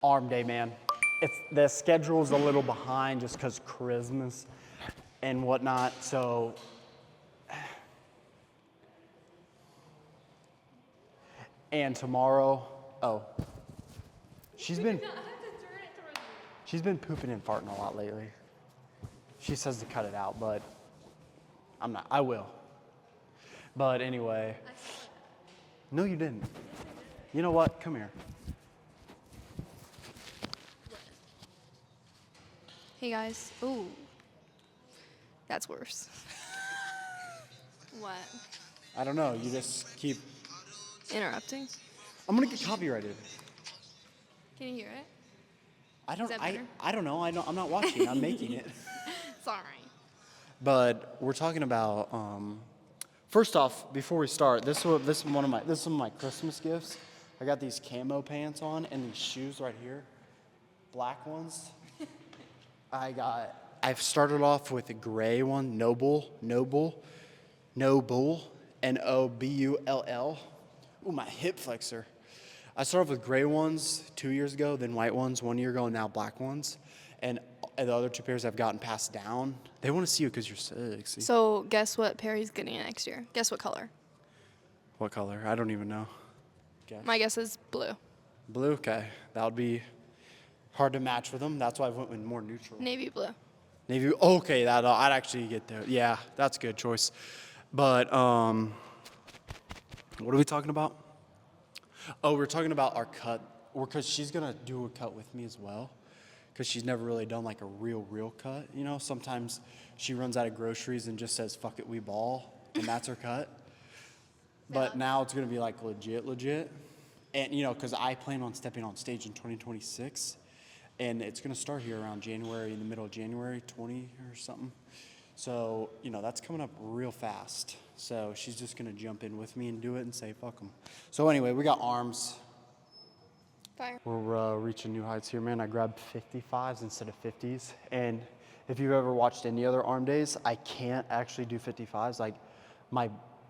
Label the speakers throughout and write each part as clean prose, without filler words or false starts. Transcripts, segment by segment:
Speaker 1: Arm day, man. The schedule's a little behind just because Christmas and whatnot, so. And tomorrow, she's been pooping and farting a lot lately. She says to cut it out, but I will. But anyway. No, you didn't. You know what? Come here.
Speaker 2: Hey guys. Ooh. That's worse. What?
Speaker 1: I don't know. You just keep.
Speaker 2: Interrupting?
Speaker 1: I'm gonna get copyrighted.
Speaker 2: Can you hear it?
Speaker 1: I don't.
Speaker 2: Is that better?
Speaker 1: I don't know. I'm not watching. I'm making it.
Speaker 2: Sorry.
Speaker 1: But we're talking about. First off, before we start, this is some of my Christmas gifts. I got these camo pants on and these shoes right here, black ones. I've started off with a gray one, Noble, Nobull, N-O-B-U-L-L. Ooh, my hip flexor. I started off with gray ones 2 years ago, then white ones 1 year ago, and now black ones. And the other two pairs I've gotten passed down. They want to see you because you're sexy.
Speaker 2: So guess what pair he's getting next year? Guess what color?
Speaker 1: What color? I don't even know. Guess.
Speaker 2: My guess is blue.
Speaker 1: Blue? Okay. That would be hard to match with them. That's why I went with more neutral.
Speaker 2: Navy blue.
Speaker 1: Navy. Okay, I'd actually get there. Yeah, that's a good choice. But what are we talking about? Oh, we're talking about our cut. Because she's gonna do a cut with me as well. Because she's never really done like a real cut. You know, sometimes she runs out of groceries and just says, "Fuck it, we ball," and that's her cut. But now it's gonna be like legit. And you know, because I plan on stepping on stage in 2026. And it's going to start here around January, in the middle of January, 20 or something. So, you know, that's coming up real fast. So she's just going to jump in with me and do it and say, fuck them. So anyway, we got arms.
Speaker 2: Fire.
Speaker 1: We're reaching new heights here, man. I grabbed 55s instead of 50s. And if you've ever watched any other arm days, I can't actually do 55s.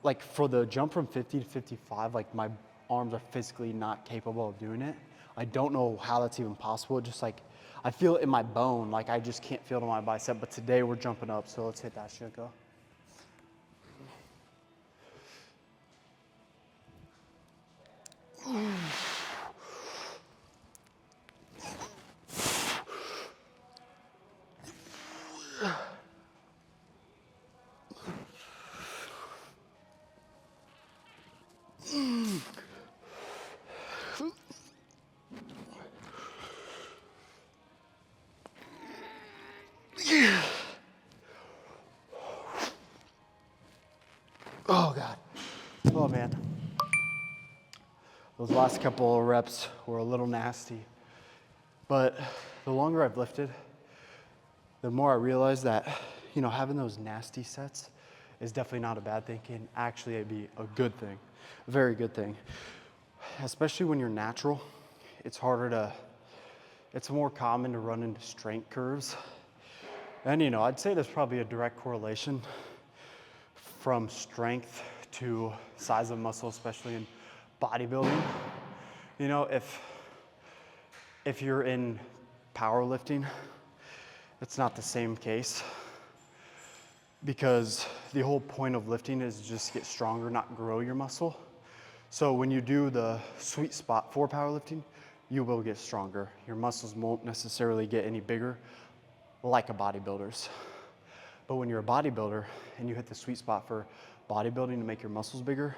Speaker 1: Like for the jump from 50 to 55, like my arms are physically not capable of doing it. I don't know how that's even possible. Just like, I feel it in my bone. Like I just can't feel it in my bicep. But today we're jumping up, so let's hit that shit, go. Oh, God. Oh, man. Those last couple of reps were a little nasty. But the longer I've lifted, the more I realize that, you know, having those nasty sets is definitely not a bad thing. Can actually be a good thing, a very good thing. Especially when you're natural, it's more common to run into strength curves. And, you know, I'd say there's probably a direct correlation from strength to size of muscle, especially in bodybuilding. You know, if you're in powerlifting, it's not the same case because the whole point of lifting is just get stronger, not grow your muscle. So when you do the sweet spot for powerlifting, you will get stronger. Your muscles won't necessarily get any bigger like a bodybuilder's. But when you're a bodybuilder and you hit the sweet spot for bodybuilding to make your muscles bigger,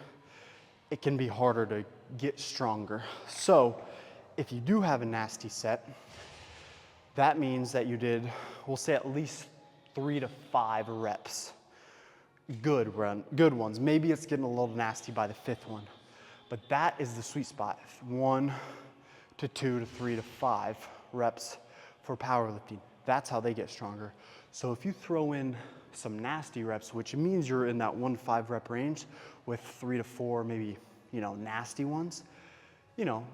Speaker 1: it can be harder to get stronger. So if you do have a nasty set, that means that you did, we'll say at least 3 to 5 reps. Good ones. Maybe it's getting a little nasty by the 5th one. But that is the sweet spot. 1 to 2 to 3 to 5 reps for powerlifting. That's how they get stronger. So if you throw in some nasty reps, which means you're in that 1 to 5 rep range with 3 to 4, maybe, you know, nasty ones, you know,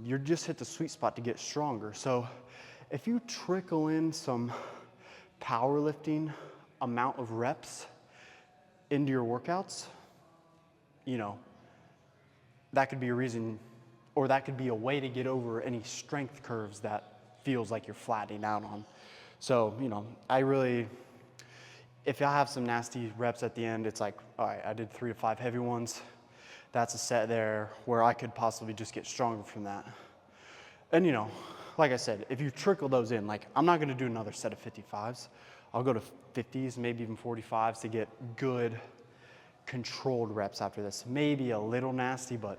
Speaker 1: you're just hit the sweet spot to get stronger. So if you trickle in some powerlifting amount of reps into your workouts, you know, that could be a reason or that could be a way to get over any strength curves that feels like you're flattening out on. So, you know, if I have some nasty reps at the end, it's like, all right, I did 3 to 5 heavy ones. That's a set there where I could possibly just get stronger from that. And you know, like I said, if you trickle those in, like I'm not gonna do another set of 55s. I'll go to 50s, maybe even 45s to get good controlled reps after this. Maybe a little nasty, but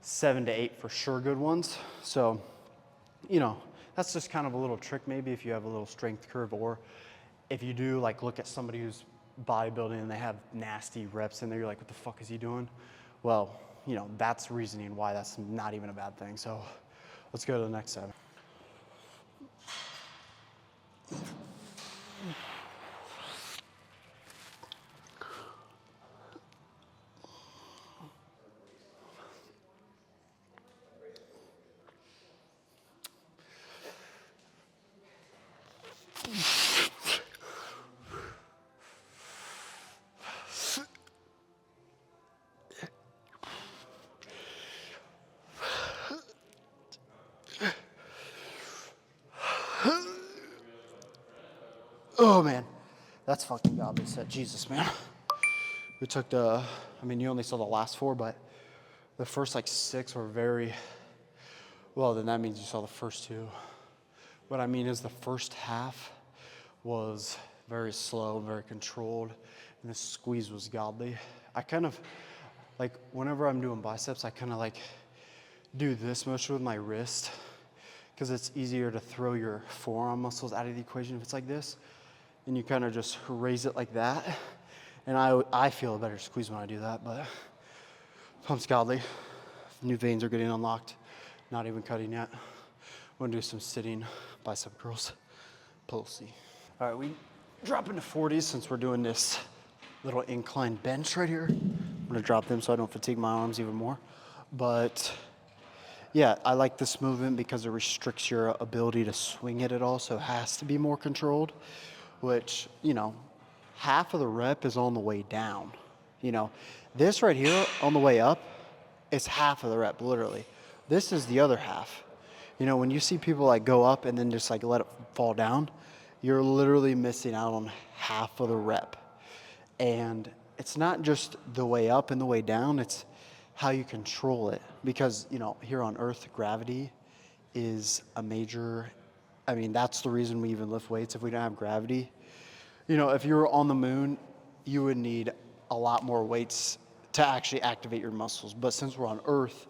Speaker 1: 7 to 8 for sure good ones. So, you know, that's just kind of a little trick maybe if you have a little strength curve, or if you do like look at somebody who's bodybuilding and they have nasty reps in there, you're like, what the fuck is he doing? Well, you know, that's reasoning why that's not even a bad thing. So let's go to the next set. Oh man, that's fucking godly set. Jesus, man. We took you only saw the last 4, but the first like 6 were very, well, then that means you saw the first 2. What I mean is the first half was very slow, very controlled, and the squeeze was godly. I kind of, like, whenever I'm doing biceps, I kind of like do this motion with my wrist because it's easier to throw your forearm muscles out of the equation if it's like this. And you kind of just raise it like that. And I feel a better squeeze when I do that, but pump's godly. New veins are getting unlocked. Not even cutting yet. We're gonna do some sitting bicep curls. Pussy. All right, we drop into 40s since we're doing this little incline bench right here. I'm gonna drop them so I don't fatigue my arms even more. But yeah, I like this movement because it restricts your ability to swing it at all, so it has to be more controlled, which, you know, half of the rep is on the way down. You know, this right here on the way up is half of the rep, literally. This is the other half. You know, when you see people like go up and then just like let it fall down, you're literally missing out on half of the rep. And it's not just the way up and the way down, it's how you control it. Because, you know, here on Earth, gravity is a major, that's the reason we even lift weights. If we don't have gravity, you know, if you were on the moon, you would need a lot more weights to actually activate your muscles. But since we're on Earth,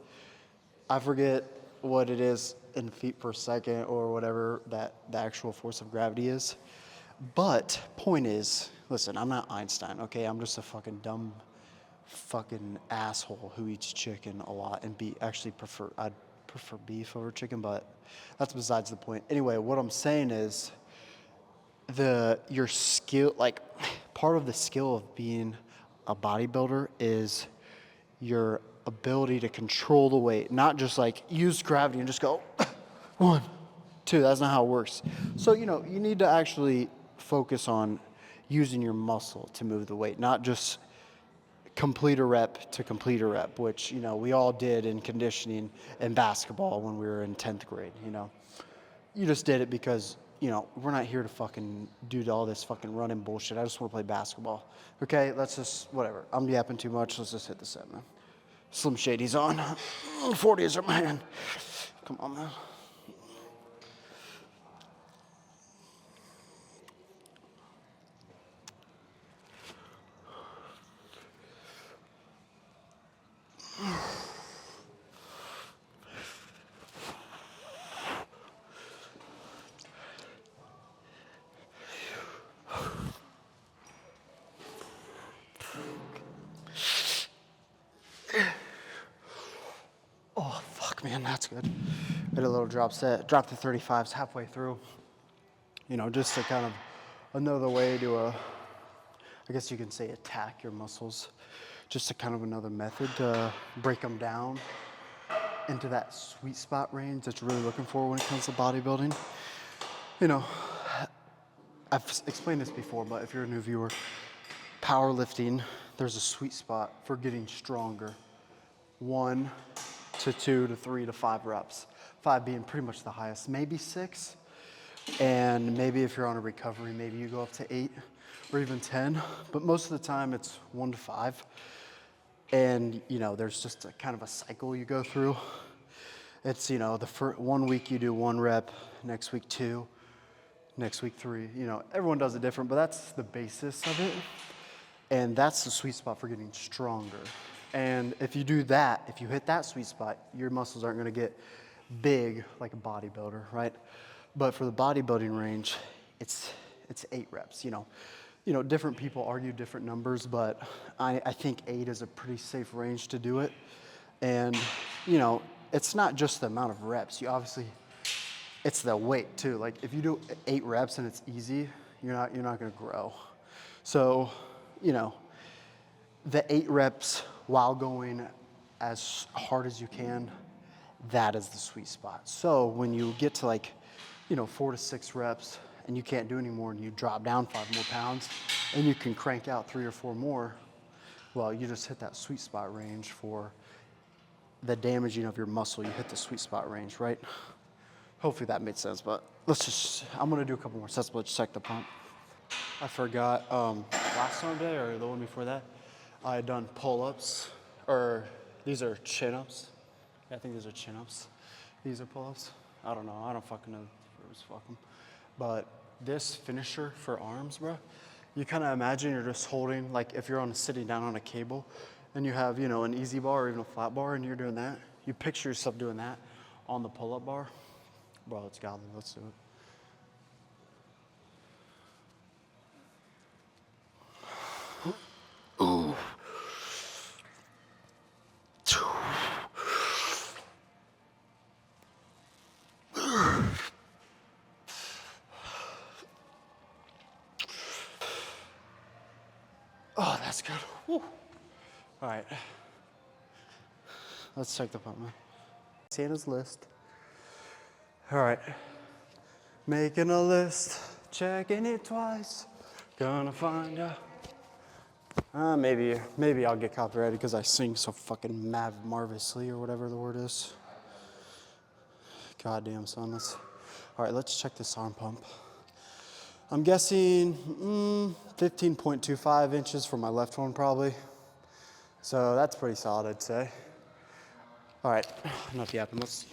Speaker 1: I forget what it is in feet per second or whatever that the actual force of gravity is. But point is, listen, I'm not Einstein, okay? I'm just a fucking dumb fucking asshole who eats chicken a lot and I'd prefer beef over chicken, but that's besides the point. Anyway, what I'm saying is your skill, like part of the skill of being a bodybuilder is your ability to control the weight, not just like use gravity and just go 1, 2. That's not how it works. So, you know, you need to actually focus on using your muscle to move the weight, not just complete a rep to complete a rep, which, you know, we all did in conditioning and basketball when we were in 10th grade, you know. You just did it because, you know, we're not here to fucking do all this fucking running bullshit. I just want to play basketball. Okay, let's just, whatever. I'm yapping too much. Let's just hit the set, man. Slim Shady's on. 40s are man. Come on, man. Oh, fuck, man, that's good. Did a little drop set. Dropped the 35s halfway through. You know, just to kind of another way to, I guess you can say, attack your muscles. Just a kind of another method to break them down into that sweet spot range that you're really looking for when it comes to bodybuilding. You know, I've explained this before, but if you're a new viewer, powerlifting, there's a sweet spot for getting stronger. 1, to 2 to 3 to 5 reps. 5 being pretty much the highest, maybe 6. And maybe if you're on a recovery, maybe you go up to 8 or even 10. But most of the time it's 1 to 5. And, you know, there's just a kind of a cycle you go through. It's, you know, the first 1 week you do 1 rep, next week 2, next week 3. You know, everyone does it different, but that's the basis of it. And that's the sweet spot for getting stronger. And if you do that, if you hit that sweet spot, your muscles aren't gonna get big like a bodybuilder, right? But for the bodybuilding range, it's 8 reps, you know. You know, different people argue different numbers, but I think 8 is a pretty safe range to do it. And, you know, it's not just the amount of reps. You obviously, it's the weight too. Like if you do 8 reps and it's easy, you're not gonna grow. So, you know, the 8 reps while going as hard as you can, that is the sweet spot. So when you get to like, you know, 4 to 6 reps and you can't do any more and you drop down 5 more pounds and you can crank out 3 or 4 more, well, you just hit that sweet spot range for the damaging of your muscle. You hit the sweet spot range, right? Hopefully that made sense, but I'm gonna do a couple more sets, but let's check the pump. I forgot, last Sunday or the one before that, I had done pull-ups, or these are chin-ups. Yeah, I think these are chin-ups. These are pull-ups. I don't know, I don't fucking know, fuck them. But this finisher for arms, bro, you kind of imagine you're just holding, like if you're sitting down on a cable and you have, you know, an easy bar or even a flat bar and you're doing that, you picture yourself doing that on the pull-up bar. Bro, it's godly, let's do it. Oh, that's good. Woo. All right. Let's check the pump, man. Santa's list. All right. Making a list, checking it twice. Gonna find out. Maybe I'll get copyrighted because I sing so fucking marvelously or whatever the word is. Goddamn, son. All right, let's check this arm pump. I'm guessing 15.25 inches for my left one probably. So that's pretty solid, I'd say. All right, enough yapping, let's see.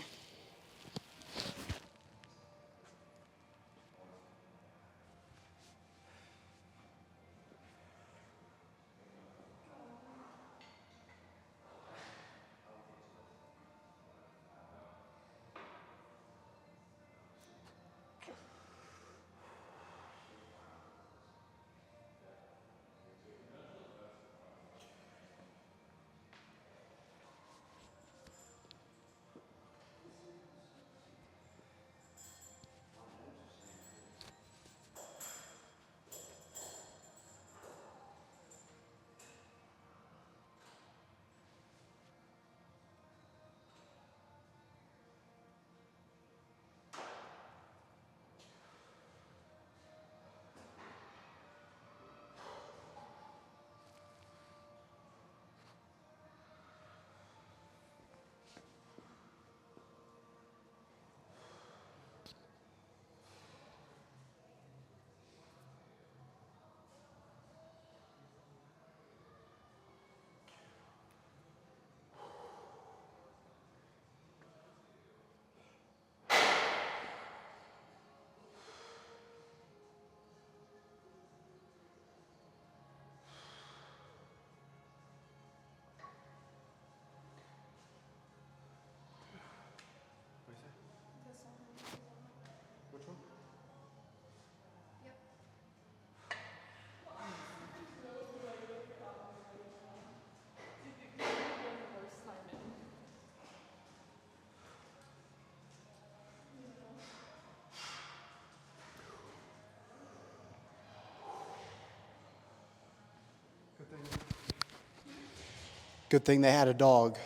Speaker 1: Good thing they had a dog,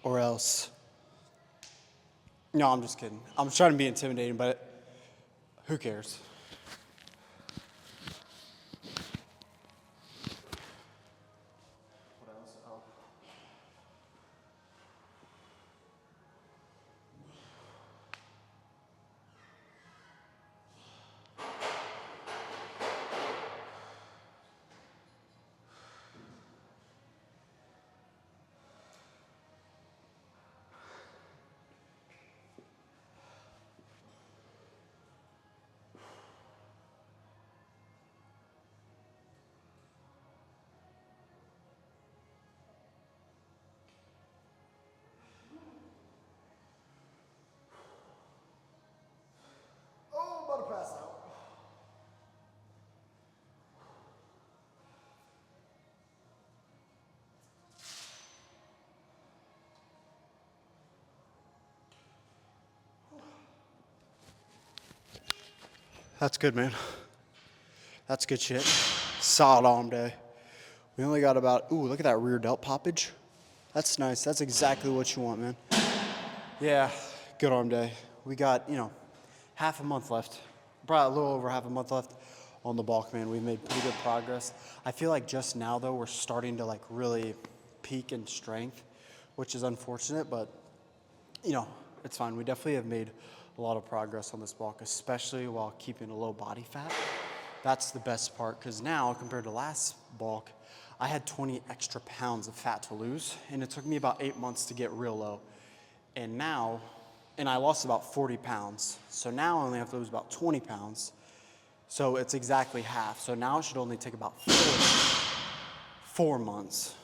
Speaker 1: or else. No, I'm just kidding. I'm trying to be intimidating, but who cares? What else? Oh. That's good, man. That's good shit. Solid arm day. We only got about, ooh, look at that rear delt poppage. That's nice. That's exactly what you want, man. Yeah, good arm day. We got, half a month left. Probably a little over half a month left on the bulk, man. We've made pretty good progress. I feel like just now, though, we're starting to, really peak in strength, which is unfortunate, but, it's fine. We definitely have made a lot of progress on this bulk, especially while keeping a low body fat. That's the best part, because now, compared to last bulk, I had 20 extra pounds of fat to lose, and it took me about 8 months to get real low. And now, I lost about 40 pounds. So now I only have to lose about 20 pounds. So it's exactly half. So now it should only take about 4 months.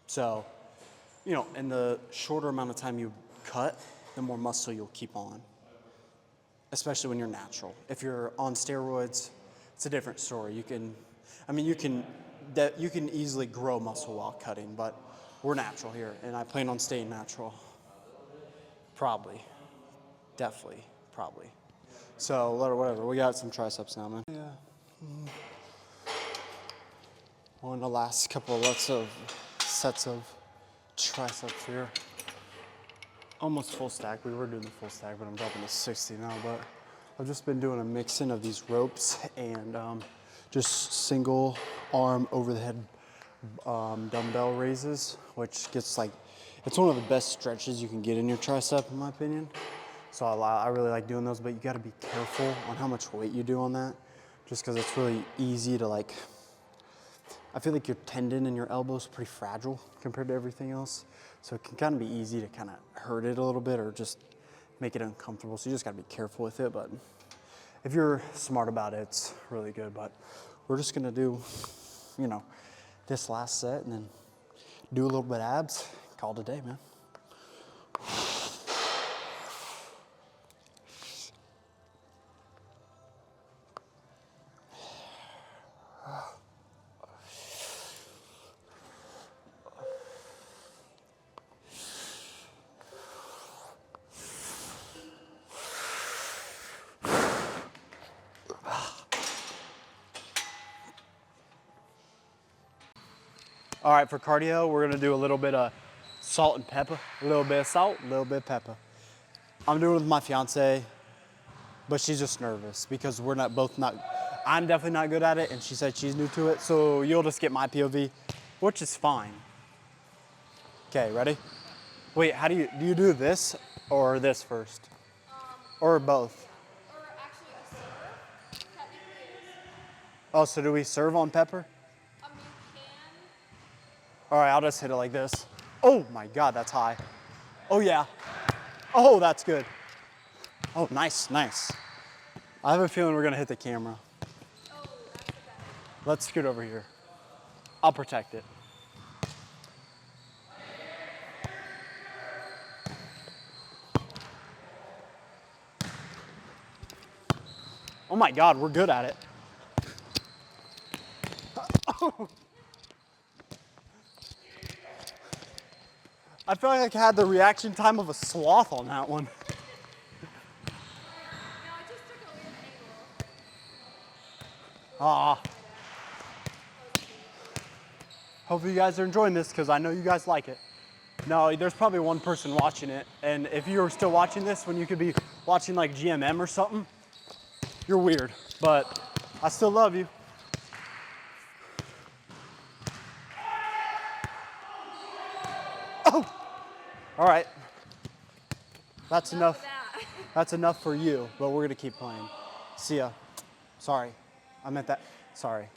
Speaker 1: So, in the shorter amount of time you cut, the more muscle you'll keep on, especially when you're natural. If you're on steroids, it's a different story. You can easily grow muscle while cutting, but we're natural here, and I plan on staying natural. Probably. Definitely. Probably. So, whatever. We got some triceps now, man. Yeah. On the last couple of sets of triceps here. Almost full stack. We were doing the full stack, but I'm dropping to 60 now. But I've just been doing a mixing of these ropes and just single arm over the head dumbbell raises, which gets it's one of the best stretches you can get in your tricep, in my opinion. So I really like doing those, but you got to be careful on how much weight you do on that, just because it's really easy to I feel like your tendon in your elbow is pretty fragile compared to everything else. So it can kind of be easy to kind of hurt it a little bit or just make it uncomfortable. So you just got to be careful with it. But if you're smart about it, it's really good. But we're just going to do, this last set and then do a little bit of abs. Call it a day, man. All right, for cardio, we're gonna do a little bit of salt and pepper. A little bit of salt, a little bit of pepper. I'm doing it with my fiance, but she's just nervous because I'm definitely not good at it, and she said she's new to it, so you'll just get my POV, which is fine. Okay, ready? Wait, do you do this or this first? Or both?
Speaker 2: Or actually a serve, technically is.
Speaker 1: Oh, so do we serve on pepper?
Speaker 2: You can.
Speaker 1: All right, I'll just hit it like this. Oh my God, that's high. Oh yeah. Oh, that's good. Oh, nice. I have a feeling we're gonna hit the camera.
Speaker 2: Oh, that's the best.
Speaker 1: Let's scoot over here. I'll protect it. Oh my God, we're good at it. I feel like I had the reaction time of a sloth on that one.
Speaker 2: No, I just took a weird angle.
Speaker 1: Hopefully you guys are enjoying this because I know you guys like it. No, there's probably one person watching it, and if you're still watching this when you could be watching like GMM or something, you're weird, but I still love you. Oh! All right. That's enough. That's enough for you, but we're gonna keep playing. See ya. Sorry. I meant that. Sorry.